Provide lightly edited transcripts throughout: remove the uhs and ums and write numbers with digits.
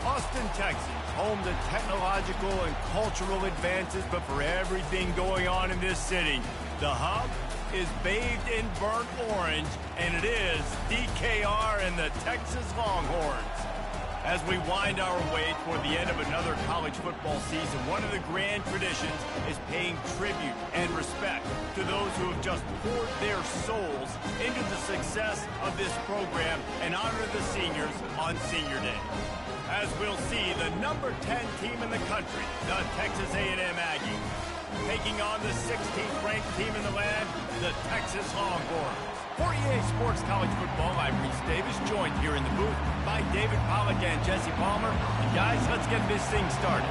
Austin, Texas, home to technological and cultural advances, but for everything going on in this city, the hub is bathed in burnt orange, and it is DKR and the Texas Longhorns. As we wind our way toward the end of another college football season, one of the grand traditions is paying tribute and respect to those who have just poured their souls into the success of this program and honor the seniors on Senior Day. As we'll see, the number 10 team in the country, the Texas A&M Aggies, taking on the 16th ranked team in the land, the Texas Longhorns. For EA Sports College Football, I'm Reese Davis, joined here in the booth by David Pollack and Jesse Palmer. And guys, let's get this thing started.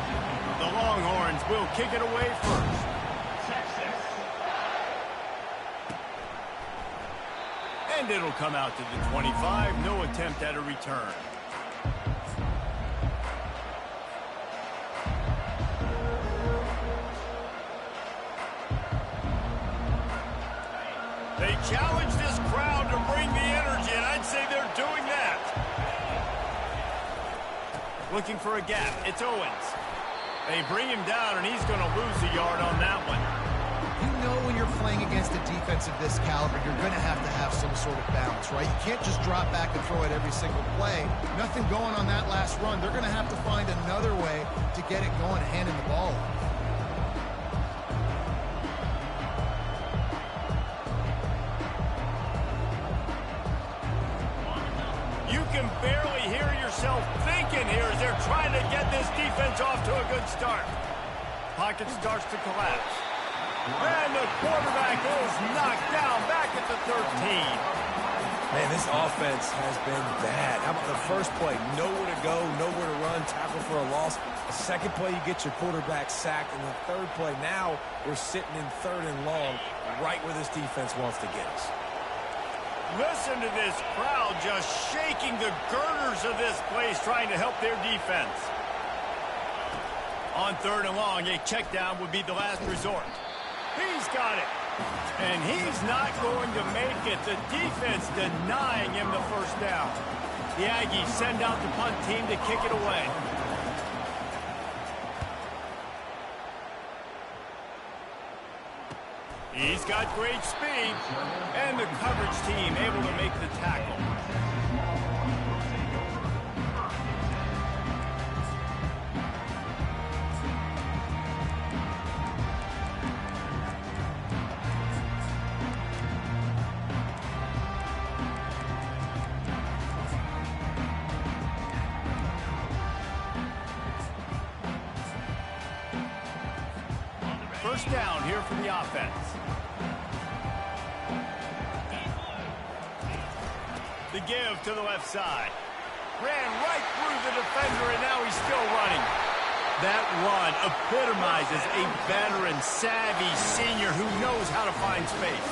The Longhorns will kick it away first. Texas. And it'll come out to the 25. No attempt at a return. They challenge this crowd to bring the energy, and I'd say they're doing that. Looking for a gap. It's Owens. They bring him down, and he's going to lose a yard on that one. You know when you're playing against a defense of this caliber, you're going to have some sort of balance, right? You can't just drop back and throw it every single play. Nothing going on that last run. They're going to have to find another way to get it going, handing the ball off. Barely hear yourself thinking here as they're trying to get this defense off to a good start. Pocket starts to collapse. And the quarterback is knocked down back at the 13. Man, this offense has been bad. How about the first play? Nowhere to go, nowhere to run, tackle for a loss. The second play, you get your quarterback sacked. And the third play, now we're sitting in 3rd and long, right where this defense wants to get us. Listen to this crowd just shaking the girders of this place, trying to help their defense. On 3rd and long, a check down would be the last resort. He's got it. And he's not going to make it. The defense denying him the first down. The Aggies send out the punt team to kick it away. He's got great speed, and the coverage team able to make the tackle. First down here for the offense. The give to the left side. Ran right through the defender, and now he's still running. That run epitomizes a veteran, savvy senior who knows how to find space.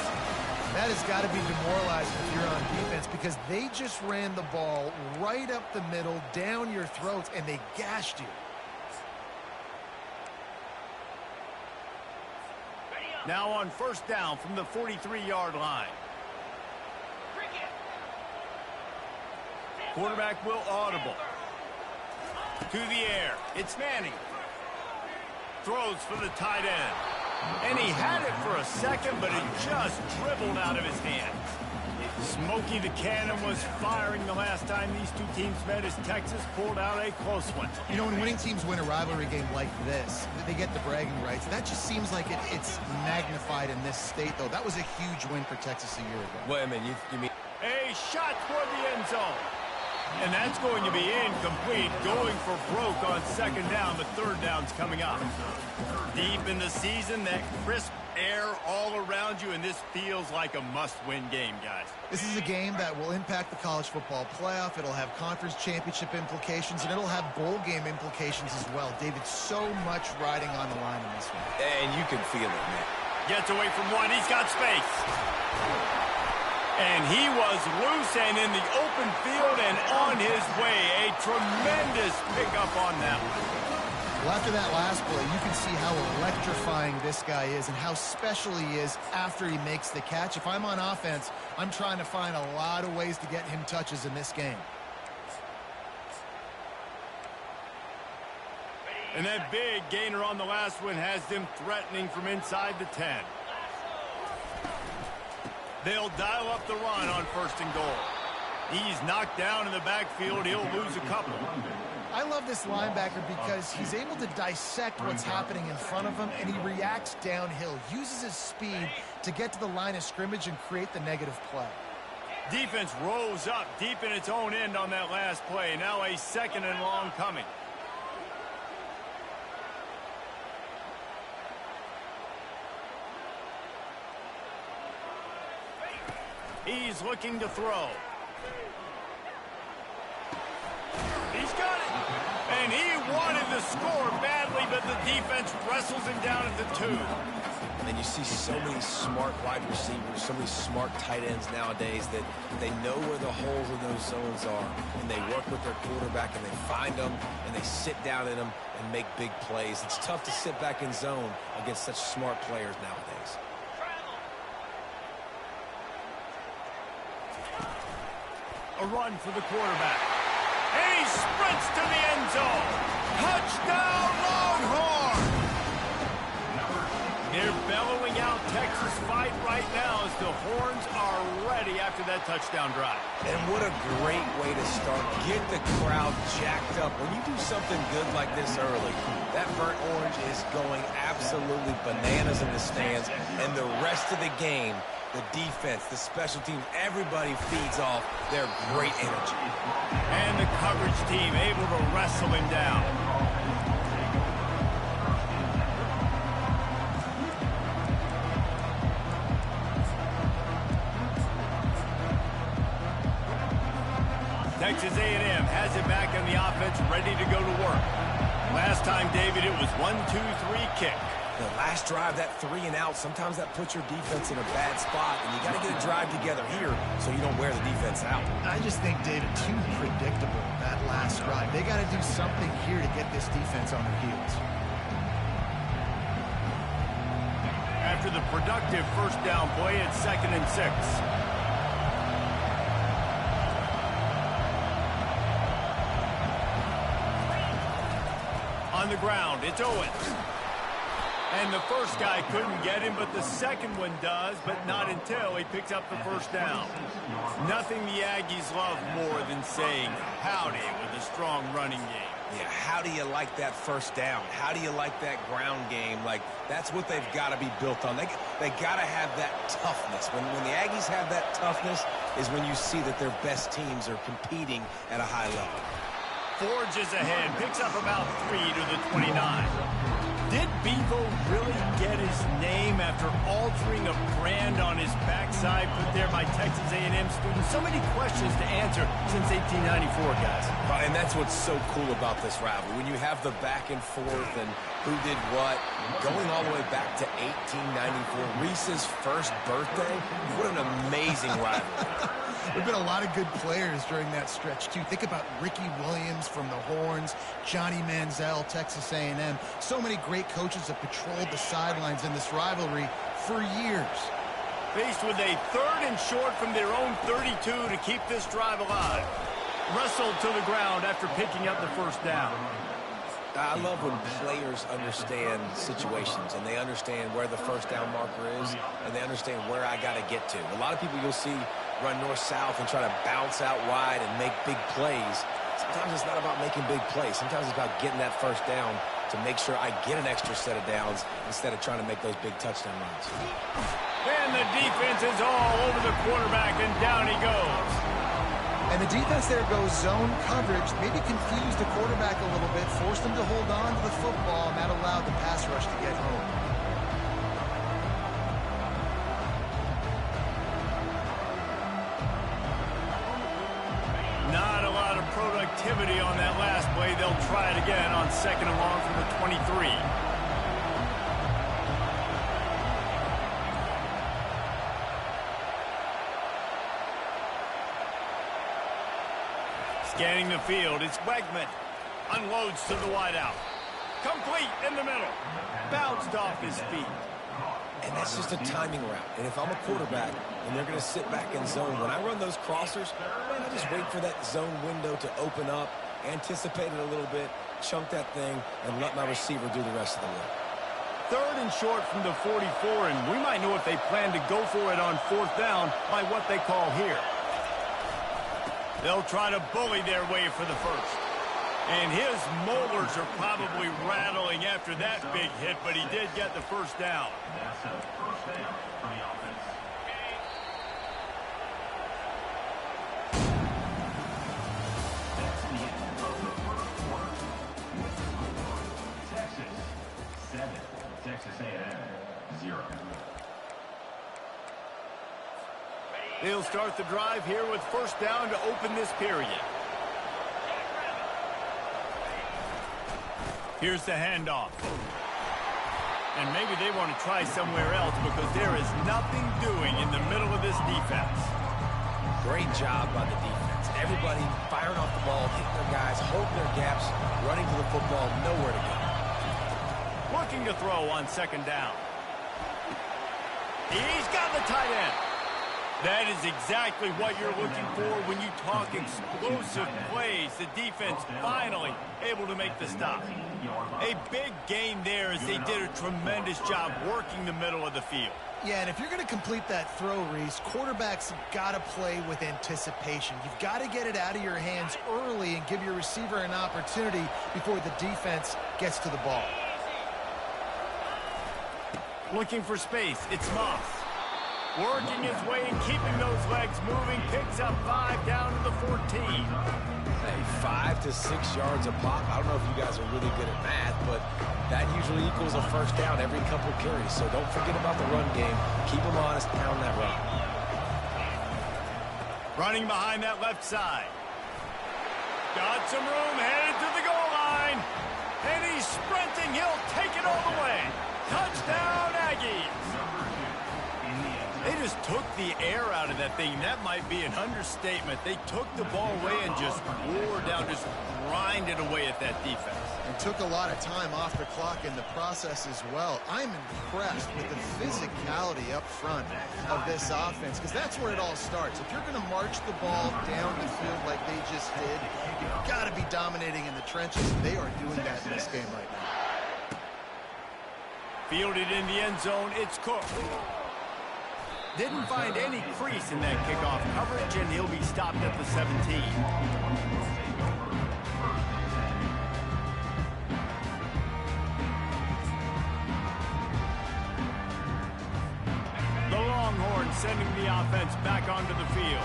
That has got to be demoralizing if you're on defense, because they just ran the ball right up the middle, down your throats, and they gashed you. Now on first down from the 43-yard line. Quarterback will audible. To the air. It's Manning. Throws for the tight end. And he had it for a second, but it just dribbled out of his hands. Smokey the Cannon was firing the last time these two teams met as Texas pulled out a close one. You know, when winning teams win a rivalry game like this, they get the bragging rights. That just seems like it's magnified in this state, though. That was a huge win for Texas a year ago. Wait a minute, you mean... A shot toward the end zone. And that's going to be incomplete, going for broke on second down, but third down's coming up. Deep in the season, that crisp air all around you, and this feels like a must-win game, guys. This is a game that will impact the college football playoff. It'll have conference championship implications, and it'll have bowl game implications as well. David, so much riding on the line in this one. And you can feel it, man. Gets away from one. He's got space. And he was loose and in the open field and on his way. A tremendous pickup on that one. Well, after that last play, you can see how electrifying this guy is and how special he is after he makes the catch. If I'm on offense, I'm trying to find a lot of ways to get him touches in this game. And that big gainer on the last one has them threatening from inside the 10. They'll dial up the run on 1st and goal. He's knocked down in the backfield. He'll lose a couple. I love this linebacker because he's able to dissect what's happening in front of him, and he reacts downhill, uses his speed to get to the line of scrimmage and create the negative play. Defense rose up deep in its own end on that last play. Now a 2nd and long coming. He's looking to throw. He's got it. And he wanted to score badly, but the defense wrestles him down at the 2. And you see so many smart wide receivers, so many smart tight ends nowadays that they know where the holes in those zones are, and they work with their quarterback, and they find them, and they sit down in them and make big plays. It's tough to sit back in zone against such smart players nowadays. A run for the quarterback. And he sprints to the end zone. Touchdown, Longhorn! They're bellowing out Texas fight right now as the Horns are ready after that touchdown drive. And what a great way to start. Get the crowd jacked up. When you do something good like this early, that burnt orange is going absolutely bananas in the stands. And the rest of the game, the defense, the special teams, everybody feeds off their great energy. And the coverage team able to wrestle him down. Texas A&M has it back in the offense, ready to go to work. Last time, David, it was 1-2-3 kick. The last drive, that 3 and out, sometimes that puts your defense in a bad spot, and you got to get a drive together here so you don't wear the defense out. I just think, David, too predictable, that last drive. They got to do something here to get this defense on their heels. After the productive 1st down play, it's 2nd and 6. On the ground, it's Owens. And the first guy couldn't get him, but the second one does, but not until he picks up the 1st down. Nothing the Aggies love more than saying howdy with a strong running game. Yeah, how do you like that 1st down? How do you like that ground game? Like, that's what they've got to be built on. They got to have that toughness. When the Aggies have that toughness is when you see that their best teams are competing at a high level. Forges ahead, picks up about 3 to the 29. Did Bevo really get his name after altering a brand on his backside put there by Texas A&M students? So many questions to answer since 1894, guys. And that's what's so cool about this rivalry. When you have the back and forth and who did what, going all the way back to 1894, Reese's first birthday, what an amazing rivalry. There have been a lot of good players during that stretch, too. Think about Ricky Williams from the Horns, Johnny Manziel, Texas A&M. So many great coaches have patrolled the sidelines in this rivalry for years. Faced with a 3rd and short from their own 32 to keep this drive alive. Wrestled to the ground after picking up the 1st down. I love when players understand situations and they understand where the 1st down marker is and they understand where I got to get to. A lot of people you'll see run north-south and try to bounce out wide and make big plays. Sometimes it's not about making big plays. Sometimes it's about getting that 1st down to make sure I get an extra set of downs instead of trying to make those big touchdown runs. And the defense is all over the quarterback, and down he goes. And the defense there goes zone coverage, maybe confused the quarterback a little bit, forced him to hold on to the football, and that allowed the pass rush to get home. Not a lot of productivity on that last play. They'll try it again on 2nd and long from the 23. Scanning the field, it's Wegman. Unloads to the wideout. Complete in the middle. Bounced off his feet. And that's just a timing route. And if I'm a quarterback and they're going to sit back in zone, when I run those crossers, man, I just wait for that zone window to open up, anticipate it a little bit, chunk that thing, and let my receiver do the rest of the work. 3rd and short from the 44, and we might know if they plan to go for it on 4th down by what they call here. They'll try to bully their way for the first. And his molars are probably rattling after that big hit, but he did get the first down. That's a first down for the offense. That's the end of the first quarter. Texas 7, Texas A&M 0. They'll start the drive here with first down to open this period. Here's the handoff. And maybe they want to try somewhere else because there is nothing doing in the middle of this defense. Great job by the defense. Everybody firing off the ball, hitting their guys, holding their gaps, running to the football, nowhere to go. Looking to throw on 2nd down. He's got the tight end. That is exactly what you're looking for when you talk explosive plays. The defense finally able to make the stop. A big gain there as they did a tremendous job working the middle of the field. Yeah, and if you're going to complete that throw, Reese, quarterbacks have got to play with anticipation. You've got to get it out of your hands early and give your receiver an opportunity before the defense gets to the ball. Looking for space, it's Moss. Working his way and keeping those legs moving, picks up 5 down to the 14. Hey, 5 to 6 yards a pop. I don't know if you guys are really good at math, but that usually equals a first down every couple carries. So don't forget about the run game. Keep them honest, pound that run. Running behind that left side. Got some room, headed to the goal line. And he's sprinting. He'll take it all the way. Touchdown, Aggies. They just took the air out of that thing. That might be an understatement. They took the ball away and just wore down, just grinded away at that defense. And took a lot of time off the clock in the process as well. I'm impressed with the physicality up front of this offense because that's where it all starts. If you're going to march the ball down the field like they just did, you've got to be dominating in the trenches. They are doing that in this game right now. Fielded in the end zone, it's Cook. Didn't find any crease in that kickoff coverage, and he'll be stopped at the 17. The Longhorns sending the offense back onto the field.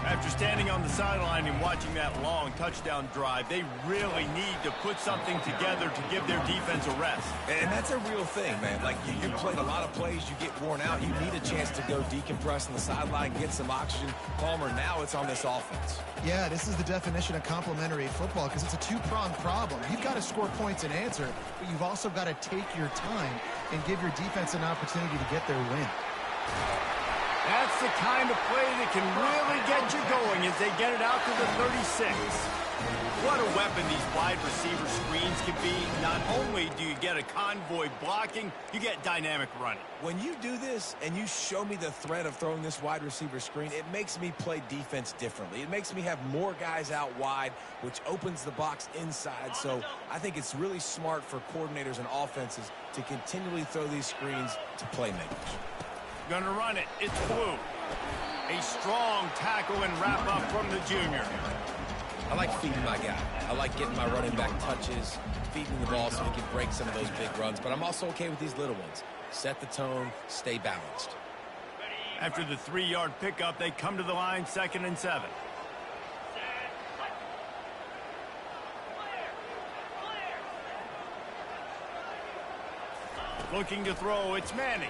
After standing on the sideline and watching that long touchdown drive, they really need to put something together to give their defense a rest. And that's a real thing, man. Like, you played a lot of plays, you get worn out, you need a chance to go decompress on the sideline, get some oxygen. Palmer, now it's on this offense. Yeah, this is the definition of complementary football because it's a two-pronged problem. You've got to score points and answer, but you've also got to take your time and give your defense an opportunity to get their win. That's the kind of play that can really get you going as they get it out to the 36. What a weapon these wide receiver screens can be. Not only do you get a convoy blocking, you get dynamic running. When you do this and you show me the threat of throwing this wide receiver screen, it makes me play defense differently. It makes me have more guys out wide, which opens the box inside. So I think it's really smart for coordinators and offenses to continually throw these screens to playmakers. Gonna run it. It's Blue. A strong tackle and wrap up from the junior. I like feeding my guy. I like getting my running back touches, feeding the ball so he can break some of those big runs. But I'm also okay with these little ones. Set the tone, stay balanced. After the 3-yard pickup, they come to the line, 2nd and 7. Looking to throw, it's Manning.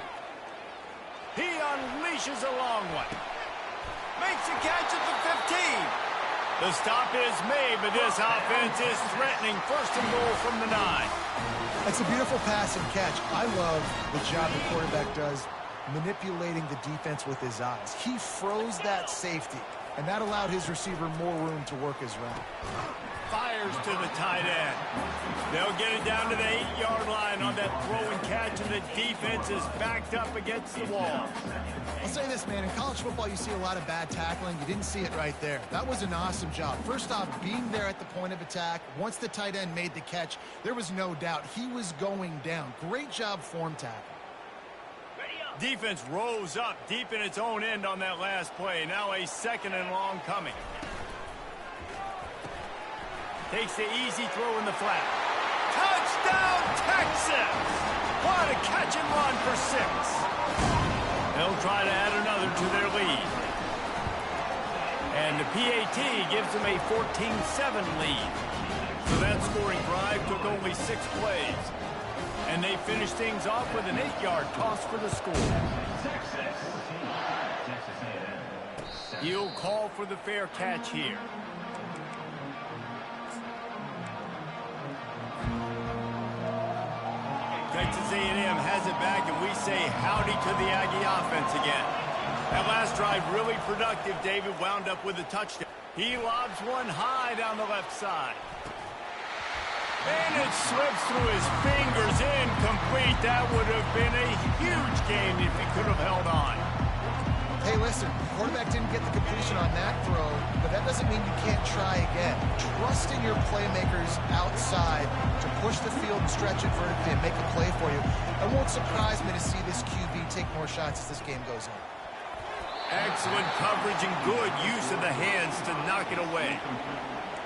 He unleashes a long one. Makes a catch at the 15. The stop is made, but this offense is threatening. 1st and goal from the 9. It's a beautiful pass and catch. I love the job the quarterback does manipulating the defense with his eyes. He froze that safety. and that allowed his receiver more room to work his route. Fires to the tight end. They'll get it down to the 8-yard line on that throw and catch, and the defense is backed up against the wall. I'll say this, man. In college football, you see a lot of bad tackling. You didn't see it right there. That was an awesome job. First off, being there at the point of attack. Once the tight end made the catch, there was no doubt he was going down. Great job form tackle. Defense rose up deep in its own end on that last play. Now a 2nd and long coming. Takes the easy throw in the flat. Touchdown, Texas! What a catch and run for 6. They'll try to add another to their lead. And the PAT gives them a 14-7 lead. So that scoring drive took only 6 plays. And they finished things off with an 8-yard toss for the score. He'll call for the fair catch here. Texas A&M has it back, and we say howdy to the Aggie offense again. That last drive really productive. David wound up with a touchdown. He lobs one high down the left side. And it slips through his fingers, incomplete. That would have been a huge game if he could have held on. Hey, listen, the quarterback didn't get the completion on that throw, but that doesn't mean you can't try again. Trusting your playmakers outside to push the field and stretch it vertically and make a play for you. It won't surprise me to see this QB take more shots as this game goes on. Excellent coverage and good use of the hands to knock it away.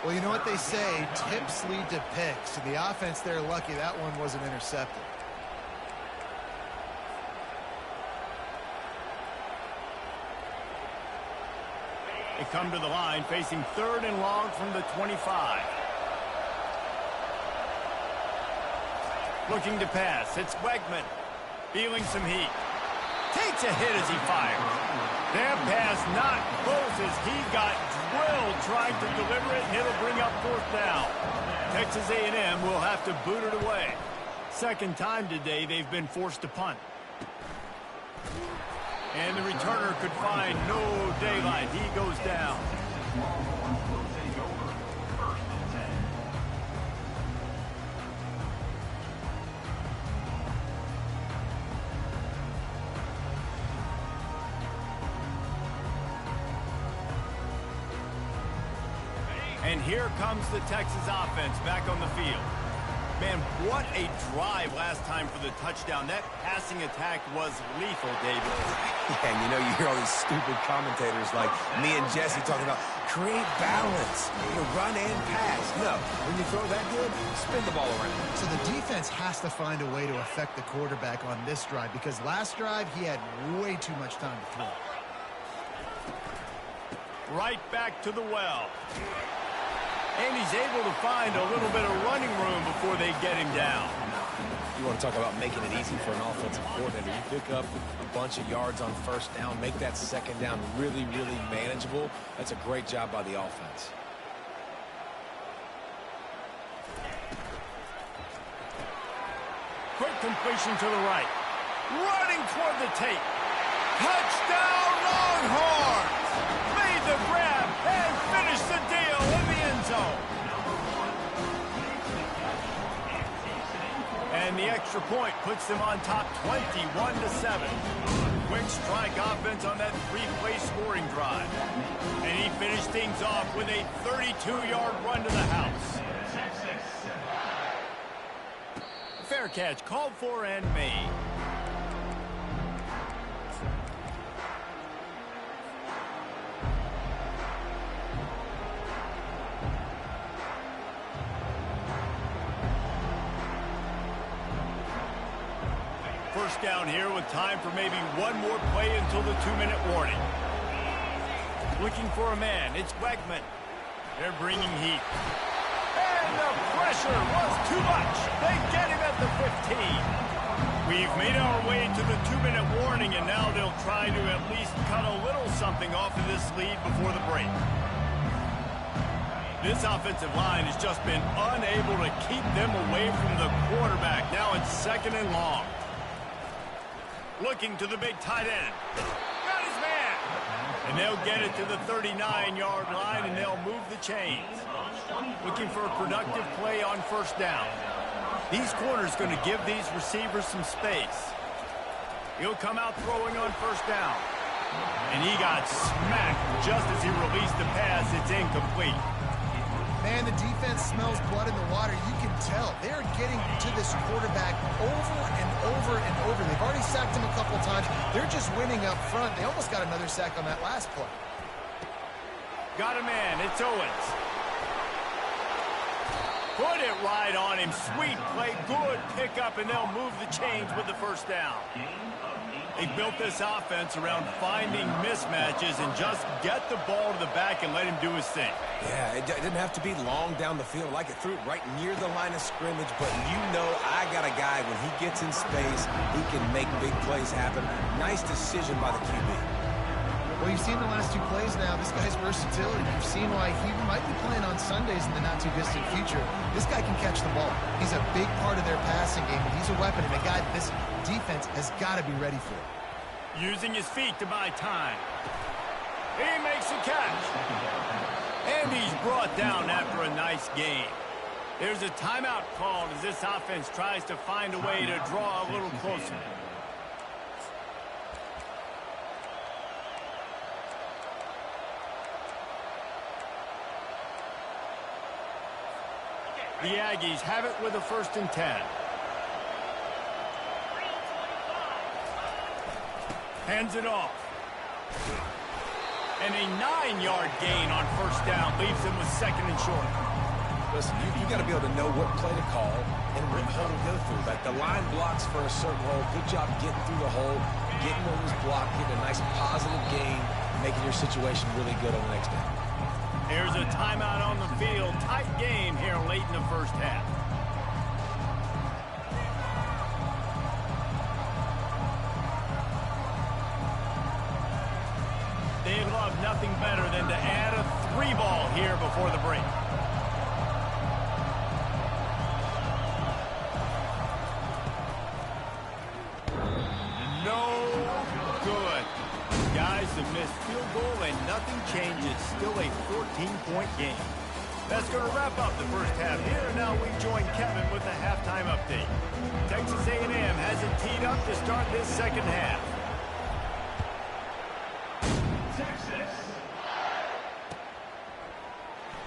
Well, you know what they say, tips lead to picks. So the offense, they're lucky that one wasn't intercepted. They come to the line facing 3rd and long from the 25. Looking to pass. It's Wegman. Feeling some heat. Takes a hit as he fires. That pass not close as he got drilled trying to deliver it, and it'll bring up 4th down. Texas A&M will have to boot it away. 2nd time today they've been forced to punt. And the returner could find no daylight. He goes down. And here comes the Texas offense back on the field. Man, what a drive last time for the touchdown. That passing attack was lethal, David. Yeah, and you know, you hear all these stupid commentators like me and Jesse talking about create balance, run and pass. No, when you throw that good, spin the ball around. So the defense has to find a way to affect the quarterback on this drive because last drive he had way too much time to throw. Right back to the well. And he's able to find a little bit of running room before they get him down. You want to talk about making it easy for an offensive coordinator. You pick up a bunch of yards on 1st down, make that 2nd down really, really manageable. That's a great job by the offense. Quick completion to the right. Running toward the tape. Touchdown, Longhorns! Made the grab and finished the deal in the end zone. And the extra point puts them on top 21-7. Quick strike offense on that 3-play scoring drive. And he finished things off with a 32-yard run to the house. Fair catch called for and made. First down here with time for maybe one more play until the 2-minute warning. Looking for a man. It's Wegman. They're bringing heat. And the pressure was too much. They get him at the 15. We've made our way to the 2-minute warning, and now they'll try to at least cut a little something off of this lead before the break. This offensive line has just been unable to keep them away from the quarterback. Now it's 2nd and long. Looking to the big tight end. Got his man. And they'll get it to the 39-yard line, and they'll move the chains. Looking for a productive play on first down. These corners going to give these receivers some space. He'll come out throwing on first down. And he got smacked just as he released the pass. It's incomplete. Man, the defense smells blood in the water. You can tell. They're getting to this quarterback over and over and over. They've already sacked him a couple times. They're just winning up front. They almost got another sack on that last play. Got a man. It's Owens. Put it right on him. Sweet play. Good pickup, and they'll move the chains with the first down. They built this offense around finding mismatches and just get the ball to the back and let him do his thing. Yeah, it didn't have to be long down the field. Like it threw it right near the line of scrimmage, but you know I got a guy, when he gets in space, he can make big plays happen. Nice decision by the QB. Well, you've seen the last two plays now. This guy's versatility. You've seen why he might be playing on Sundays in the not-too-distant future. This guy can catch the ball. He's a big part of their passing game, and he's a weapon, and a guy this defense has got to be ready for. Using his feet to buy time. He makes a catch. And he's brought down after a nice game. There's a timeout called as this offense tries to find a way to draw a little closer. The Aggies have it with a 1st and 10. Hands it off. And a 9-yard gain on first down leaves him with 2nd and short. Listen, you got to be able to know what play to call and what hole to go through. Like the line blocks for a certain hole. Good job getting through the hole, getting what was blocked, getting a nice positive gain, making your situation really good on the next down. Here's a timeout on the field. Tight game here late in the first half. They'd love nothing better than to add a 3-ball here before the break. No good. Guys, a missed field goal and nothing changes. Still a 14-point game. That's going to wrap up the first half here. And now we join Kevin with the halftime update. Texas A&M has it teed up to start this second half.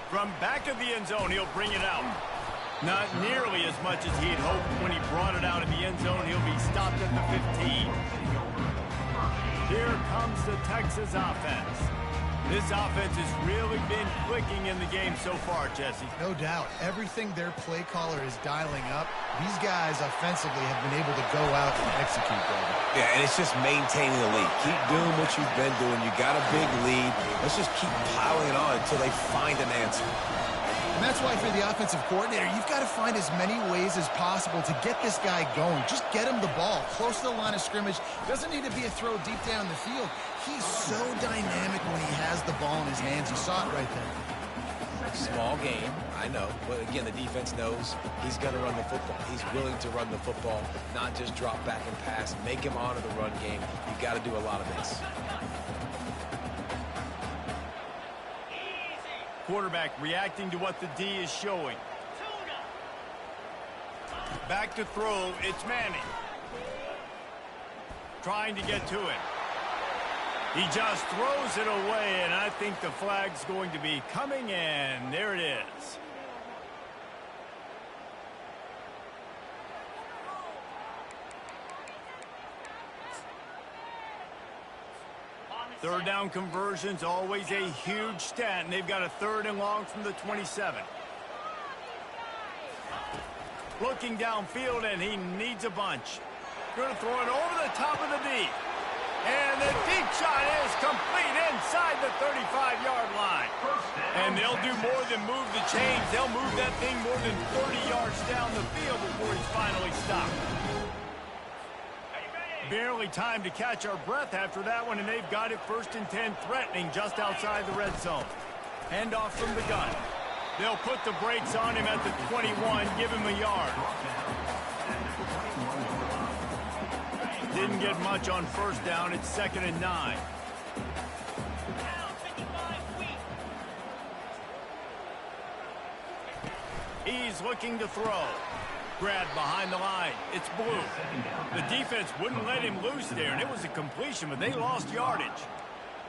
From back of the end zone, he'll bring it out. Not nearly as much as he'd hoped when he brought it out of the end zone. He'll be stopped at the 15. Here comes the Texas offense. This offense has really been clicking in the game so far, Jesse. No doubt. Everything their play caller is dialing up, these guys offensively have been able to go out and execute that. Yeah, and it's just maintaining the lead. Keep doing what you've been doing. You got a big lead. Let's just keep piling it on until they find an answer. And that's why for the offensive coordinator, you've got to find as many ways as possible to get this guy going. Just get him the ball close to the line of scrimmage. Doesn't need to be a throw deep down the field. He's so dynamic when he has the ball in his hands. You saw it right there. Small game, I know. But again, the defense knows he's going to run the football. He's willing to run the football, not just drop back and pass. Make him honor the run game. You got to do a lot of this. Quarterback reacting to what the D is showing. Back to throw, it's Manning. Trying to get to it. He just throws it away, and I think the flag's going to be coming in. There it is. Third down conversions, always a huge stat, and they've got a 3rd and long from the 27. Looking downfield, and he needs a bunch. Going to throw it over the top of the D. And the deep shot is complete inside the 35-yard line. And they'll do more than move the chains. They'll move that thing more than 30 yards down the field before he's finally stopped. Barely time to catch our breath after that one, and they've got it 1st and 10, threatening just outside the red zone. Hand off from the gun. They'll put the brakes on him at the 21, give him a yard. Didn't get much on first down. It's 2nd and 9. He's looking to throw. Grabbed behind the line. It's Blue. The defense wouldn't let him loose there, and it was a completion, but they lost yardage.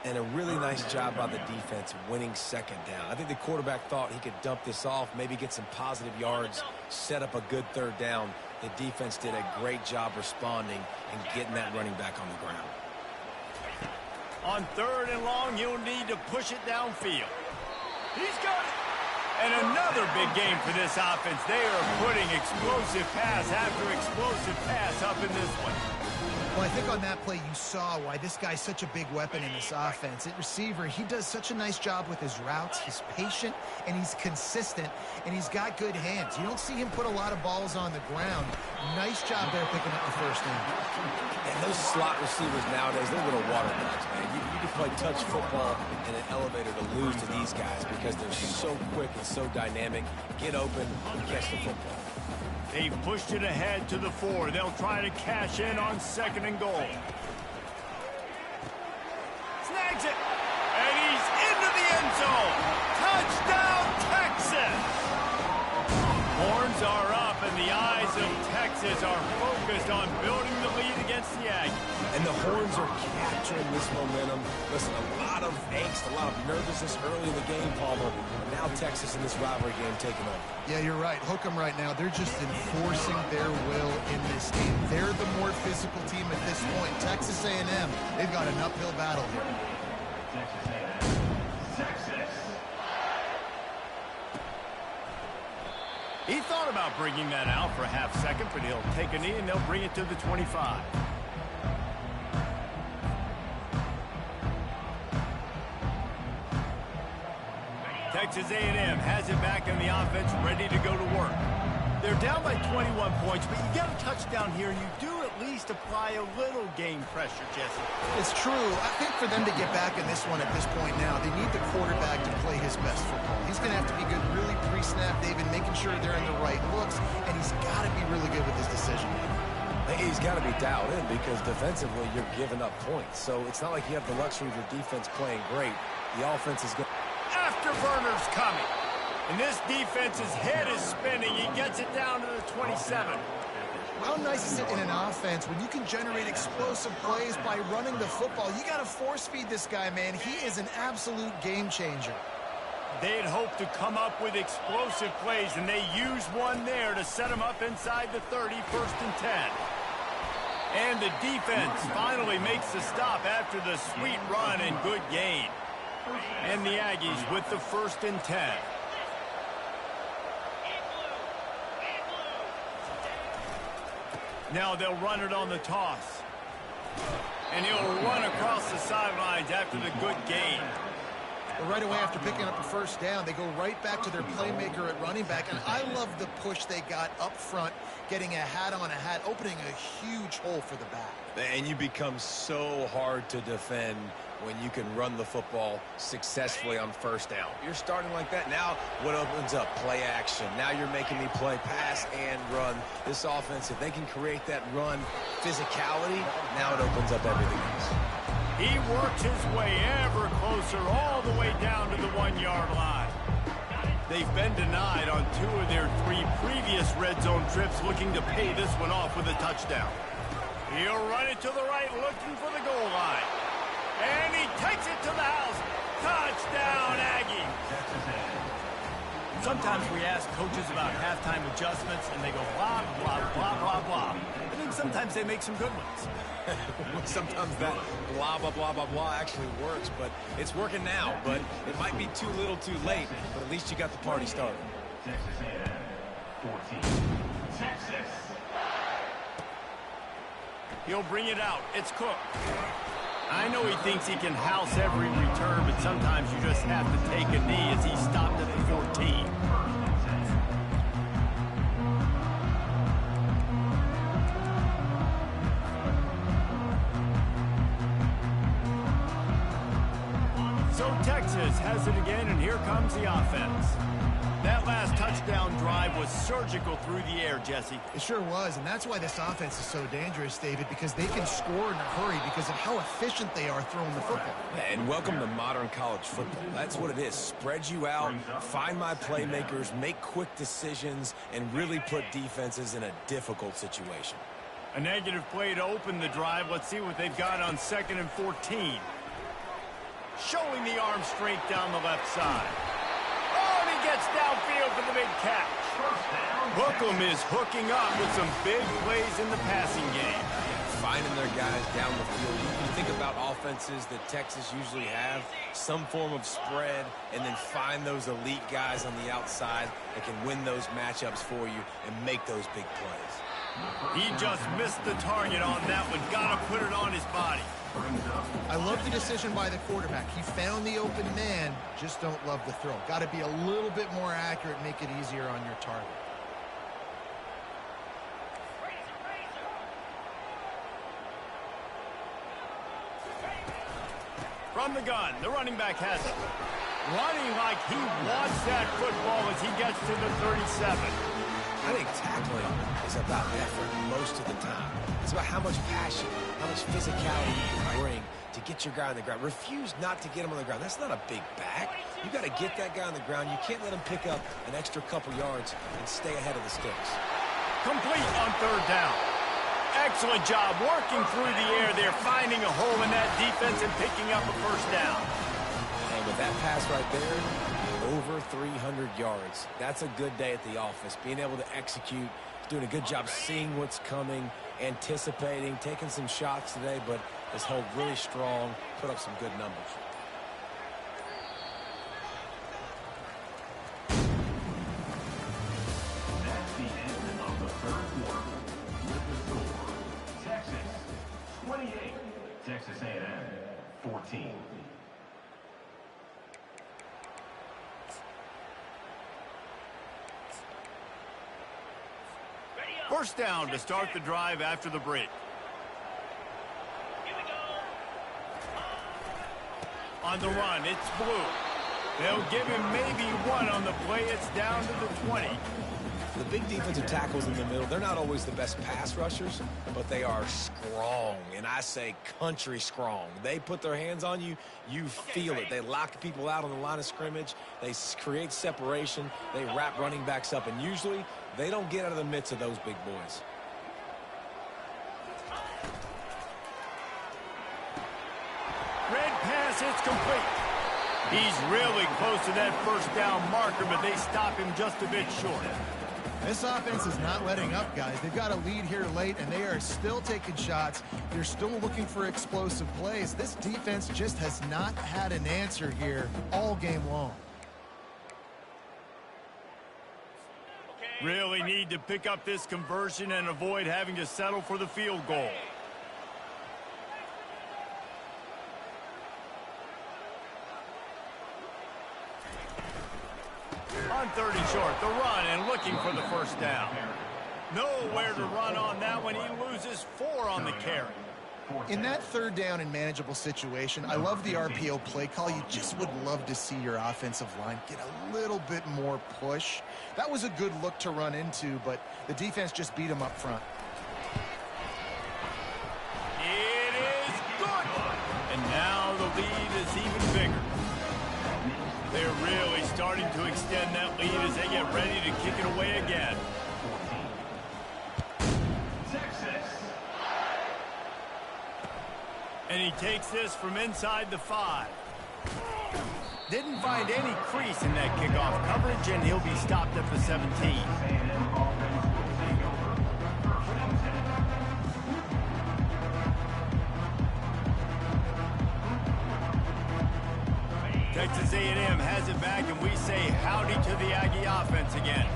And a really nice job by the defense winning second down. I think the quarterback thought he could dump this off, maybe get some positive yards, set up a good third down. The defense did a great job responding and getting that running back on the ground. On 3rd and long, he'll need to push it downfield. He's got it. And another big game for this offense. They are putting explosive pass after explosive pass up in this one. Well, I think on that play you saw why this guy's such a big weapon in this offense. At receiver, he does such a nice job with his routes. He's patient, and he's consistent, and he's got good hands. You don't see him put a lot of balls on the ground. Nice job there picking up the first down. And those slot receivers nowadays, they're little water dogs, man. You can play touch football in an elevator to lose to these guys because they're so quick and so dynamic. Get open and catch the football. They've pushed it ahead to the 4. They'll try to cash in on 2nd and goal. Snags it. And he's into the end zone. Touchdown, Texas. Horns are up, and the eyes of Texas are focused on building the lead against the Aggies. And the Horns are capturing this momentum. Listen, a lot of angst, a lot of nervousness early in the game, Palmer. And now Texas in this rivalry game taking over. Yeah, you're right. Hook them right now. They're just enforcing their will in this game. They're the more physical team at this point. Texas A&M, they've got an uphill battle here. Texas A&M. Texas. He thought about bringing that out for a half second, but he'll take a knee and they'll bring it to the 25. Texas A&M has it back in the offense, ready to go to work. They're down by 21 points, but you get a touchdown here, and you do at least apply a little game pressure, Jesse. It's true. I think for them to get back in this one at this point now, they need the quarterback to play his best football. He's going to have to be good really pre-snap, David, making sure they're in the right looks, and he's got to be really good with his decision. He's got to be dialed in because defensively you're giving up points. So it's not like you have the luxury of your defense playing great. The offense is good. Afterburner's coming. And this defense's head is spinning. He gets it down to the 27. How nice is it in an offense when you can generate explosive plays by running the football? You got to force feed this guy, man. He is an absolute game changer. They'd hoped to come up with explosive plays, and they used one there to set them up inside the 30, 1st and 10. And the defense finally makes the stop after the sweet run and good gain. And the Aggies with the 1st and 10. Now they'll run it on the toss. And he'll run across the sidelines after the good gain. But right away after picking up a first down, they go right back to their playmaker at running back. And I love the push they got up front, getting a hat on a hat, opening a huge hole for the back. And you become so hard to defend when you can run the football successfully on 1st down. You're starting like that. Now what opens up? Play action. Now you're making me play pass and run. This offense, if they can create that run physicality, now it opens up everything else. He works his way ever closer all the way down to the 1-yard line. They've been denied on 2 of their 3 previous red zone trips, looking to pay this one off with a touchdown. He'll run it to the right, looking for the goal line. And he takes it to the house. Touchdown, Aggie. Sometimes we ask coaches about halftime adjustments, and they go blah, blah, blah, blah, blah. I think sometimes they make some good ones. Sometimes that blah, blah, blah, blah, blah actually works, but it's working now. But it might be too little too late, but at least you got the party started. Texas A&M 14. Texas. He'll bring it out. It's Cook. I know he thinks he can house every return, but sometimes you just have to take a knee as he stopped at the 14. So Texas has it again, and here comes the offense. That last touchdown touchdown drive was surgical through the air, Jesse. It sure was, and that's why this offense is so dangerous, David, because they can score in a hurry because of how efficient they are throwing the football. And welcome to modern college football. That's what it is. Spread you out, find my playmakers, make quick decisions, and really put defenses in a difficult situation. A negative play to open the drive. Let's see what they've got on 2nd and 14. Showing the arm strength down the left side. Oh, and he gets downfield for the big catch. Hookem is hooking up with some big plays in the passing game. Finding their guys down the field. You can think about offenses that Texas usually have, some form of spread, and then find those elite guys on the outside that can win those matchups for you and make those big plays. He just missed the target on that one. Got to put it on his body. I love the decision by the quarterback. He found the open man, just don't love the throw. Got to be a little bit more accurate, make it easier on your target. From the gun, the running back has it. Running like he wants that football as he gets to the 37. I think tackling is about effort most of the time. It's about how much passion, how much physicality you can bring to get your guy on the ground. Refuse not to get him on the ground. That's not a big back. You got to get that guy on the ground. You can't let him pick up an extra couple yards and stay ahead of the sticks. Complete on 3rd down. Excellent job working through the air there, finding a hole in that defense and picking up a 1st down. And with that pass right there, over 300 yards. That's a good day at the office. Being able to execute, doing a good job seeing what's coming, anticipating, taking some shots today, but has held really strong, put up some good numbers. That's the end of the 3rd quarter. With the score, Texas 28, Texas A&M 14. First down to start the drive after the break. On the run, it's Blue. They'll give him maybe one on the play. It's down to the 20. The big defensive tackles in the middle, they're not always the best pass rushers, but they are strong, and I say country strong. They put their hands on you, you feel it. They lock people out on the line of scrimmage. They create separation. They wrap running backs up, and usually they don't get out of the midst of those big boys. Red pass, it's complete. He's really close to that 1st down marker, but they stop him just a bit short. This offense is not letting up, guys. They've got a lead here late, and they are still taking shots. They're still looking for explosive plays. This defense just has not had an answer here all game long. Really need to pick up this conversion and avoid having to settle for the field goal. On 30 short, the run and looking for the 1st down. Nowhere to run on that one. He loses 4 on the carry. In that 3rd down and manageable situation, I love the RPO play call. You just would love to see your offensive line get a little bit more push. That was a good look to run into, but the defense just beat him up front. It is good. And now the lead is even bigger. They're really starting to extend that lead as they get ready to kick it away again. Texas. And he takes this from inside the 5. Didn't find any crease in that kickoff coverage, and he'll be stopped at the 17. Texas A&M has it back, and we say howdy to the Aggie offense again.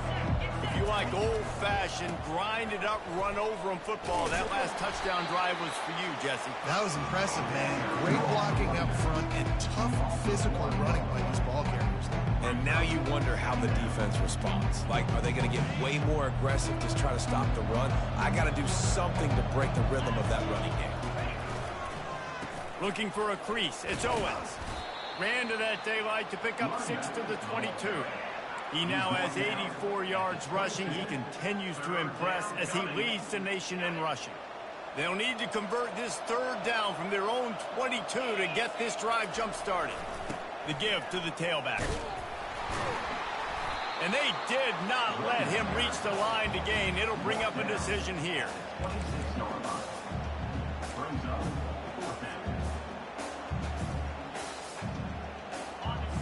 If you like old-fashioned, grind-it-up, run-over-'em football, that last touchdown drive was for you, Jesse. That was impressive, man. Great blocking up front and tough physical running by these ball carriers. And now you wonder how the defense responds. Like, are they going to get way more aggressive to try to stop the run? I got to do something to break the rhythm of that running game. Looking for a crease. It's Owens. Ran to that daylight to pick up 6 to the 22. He now has 84 yards rushing. He continues to impress as he leads the nation in rushing. They'll need to convert this third down from their own 22 to get this drive jump-started. The give to the tailback. And they did not let him reach the line to gain. It'll bring up a decision here.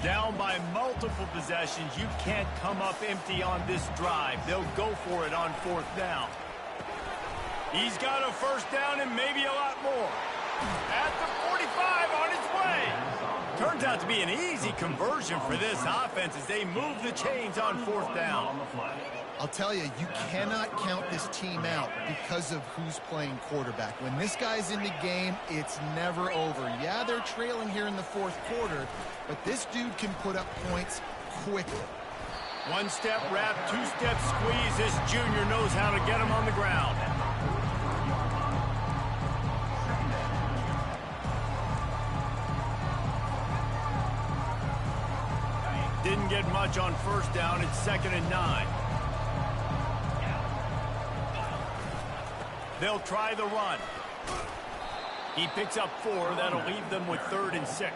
Down by multiple possessions. You can't come up empty on this drive. They'll go for it on fourth down. He's got a first down and maybe a lot more. At the 45 on his way. Turns out to be an easy conversion for this offense as they move the chains on fourth down. I'll tell you, you cannot count this team out because of who's playing quarterback. When this guy's in the game, it's never over. Yeah, they're trailing here in the fourth quarter, but this dude can put up points quickly. One-step wrap, two-step squeeze. This junior knows how to get him on the ground. Didn't get much on first down. It's 2nd and 9. They'll try the run. He picks up 4. That'll leave them with 3rd and 6.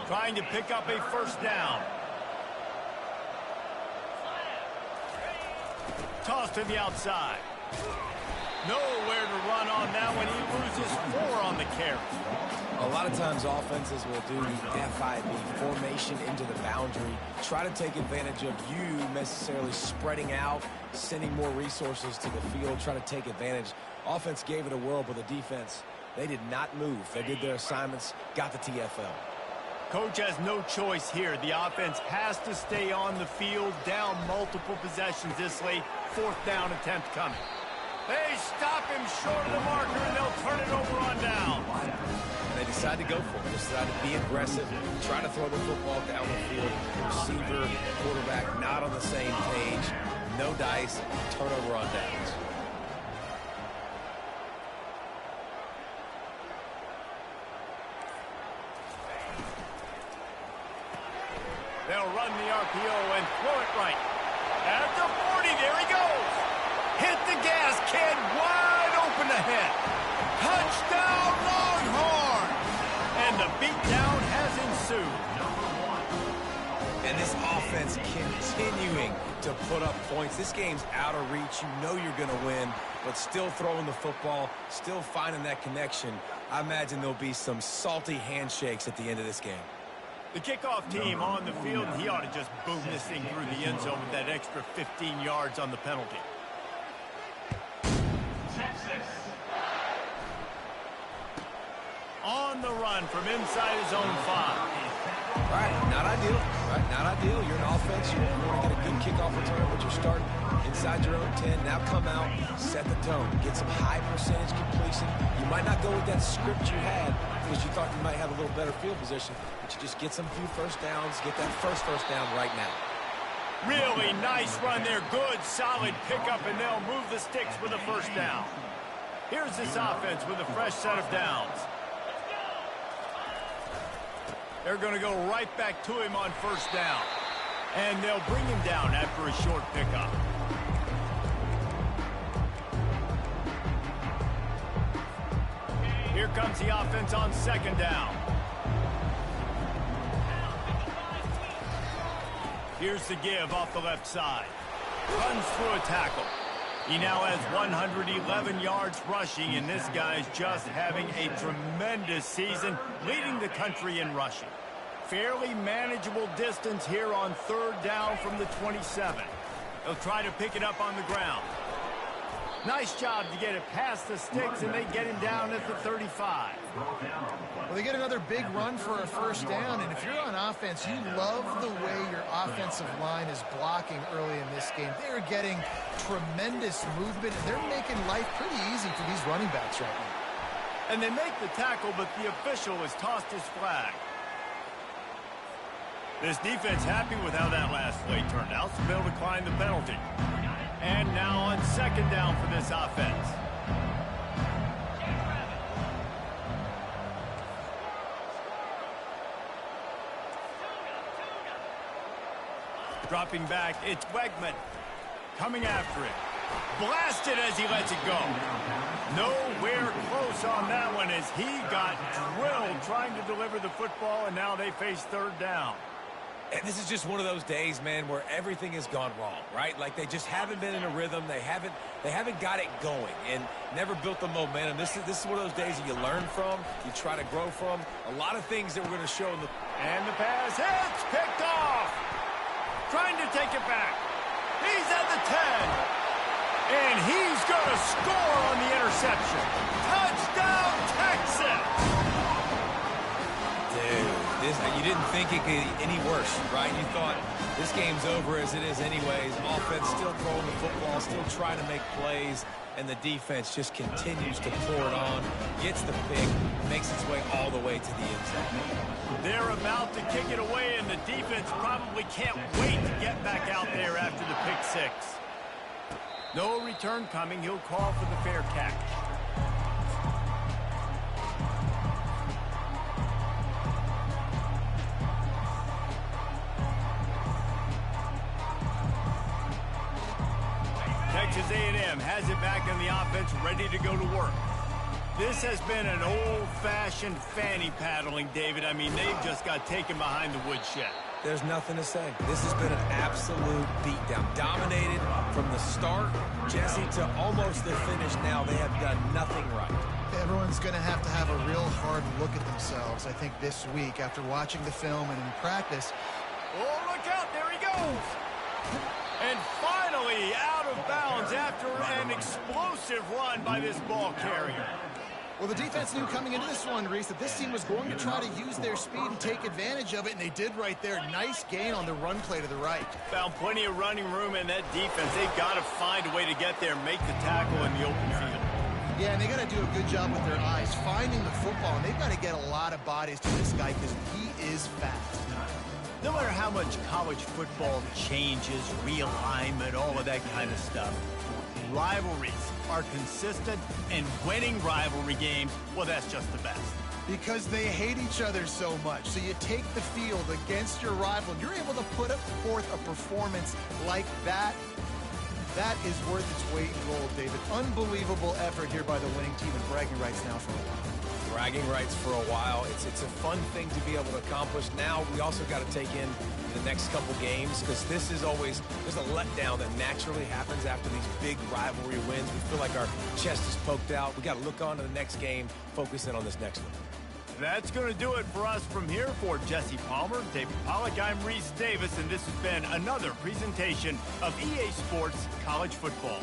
Trying to pick up a first down. Toss to the outside. Nowhere to run on that one. He loses 4 on the carry. A lot of times offenses will do FIB, formation into the boundary, try to take advantage of you necessarily spreading out, sending more resources to the field, try to take advantage. Offense gave it a whirl, but the defense, they did not move. They did their assignments, got the TFL. Coach has no choice here. The offense has to stay on the field, down multiple possessions this late. 4th down attempt coming. They stop him short of the marker, and they'll turn it over on down. They decide to go for it. They decide to be aggressive, try to throw the football down the field. Receiver, quarterback, not on the same page. No dice, turnover on downs. They'll run the RPO and throw it right. At the 40, there he goes. Hit the gas, kid, wide open ahead. Touchdown, Longhorn! And the beatdown has ensued. And this offense continuing to put up points. This game's out of reach. You know you're going to win, but still throwing the football, still finding that connection. I imagine there'll be some salty handshakes at the end of this game. The kickoff team on the field, and he ought to just boom this thing through the end zone with that extra 15 yards on the penalty. On the run from inside his own 5. All right, not ideal. Right, not ideal. You're an offense. You want to get a good kickoff return, but you're starting inside your own 10. Now come out, set the tone, get some high percentage completion. You might not go with that script you had because you thought you might have a little better field position, but you just get some few first downs, get that first down right now. Really nice run there. Good, solid pickup, and they'll move the sticks with a first down. Here's this offense with a fresh set of downs. They're going to go right back to him on first down. And they'll bring him down after a short pickup. Here comes the offense on 2nd down. Here's the give off the left side. Runs through a tackle. He now has 111 yards rushing, and this guy's just having a tremendous season, leading the country in rushing. Fairly manageable distance here on 3rd down from the 27. They'll try to pick it up on the ground. Nice job to get it past the sticks, and they get him down at the 35. Well, they get another big run for a first down, and if you're on offense, you love the way your offensive line is blocking early in this game. They're getting tremendous movement, and they're making life pretty easy for these running backs right now. And they make the tackle, but the official has tossed his flag. This defense happy with how that last play turned out, so they'll decline the penalty. And now on 2nd down for this offense. Dropping back, it's Wegman. Coming after it. Blasted as he lets it go. Nowhere close on that one as he got drilled trying to deliver the football, and now they face third down. And this is just one of those days, man, where everything has gone wrong, right? Like they just haven't been in a rhythm. They haven't got it going and never built the momentum. This is one of those days that you learn from, you try to grow from. A lot of things that we're going to show in the... And the pass hits, picked off. Trying to take it back. He's at the 10. And he's going to score on the interception. Touchdown, Texas! Dude, you didn't think it could get any worse, right? You thought this game's over as it is anyways. Offense still throwing the football, still trying to make plays, and the defense just continues to pour it on, gets the pick, makes its way all the way to the end zone. They're about to kick it away, and the defense probably can't wait to get back out there after the pick six. No return coming. He'll call for the fair catch. Texas A&M has it back in the offense, ready to go to work. This has been an old-fashioned fanny paddling, David. I mean, they've just got taken behind the woodshed. There's nothing to say. This has been an absolute beatdown. Dominated from the start, Jesse, to almost the finish now. They have done nothing right. Everyone's going to have a real hard look at themselves, I think, this week after watching the film and in practice. Oh, look out. There he goes. And finally out of bounds after an explosive run by this ball carrier. Well, the defense knew coming into this one, Reese, that this team was going to try to use their speed and take advantage of it, and they did right there. Nice gain on the run play to the right. Found plenty of running room in that defense. They've got to find a way to get there and make the tackle in the open field. Yeah, and they got to do a good job with their eyes, finding the football, and they've got to get a lot of bodies to this guy because he is fast. No matter how much college football changes, realignment, all of that kind of stuff, rivalries are consistent, and winning rivalry games, well, that's just the best. Because they hate each other so much. So you take the field against your rival, and you're able to put forth a performance like that. That is worth its weight in gold, David. Unbelievable effort here by the winning team, and bragging rights now for a while. Bragging rights for a while. It's a fun thing to be able to accomplish. Now we also got to take in the next couple games because this is always, there's a letdown that naturally happens after these big rivalry wins. We feel like our chest is poked out. We got to look on to the next game, focus in on this next one. That's going to do it for us from here. For Jesse Palmer, David Pollack, I'm Reese Davis, and this has been another presentation of EA Sports College Football.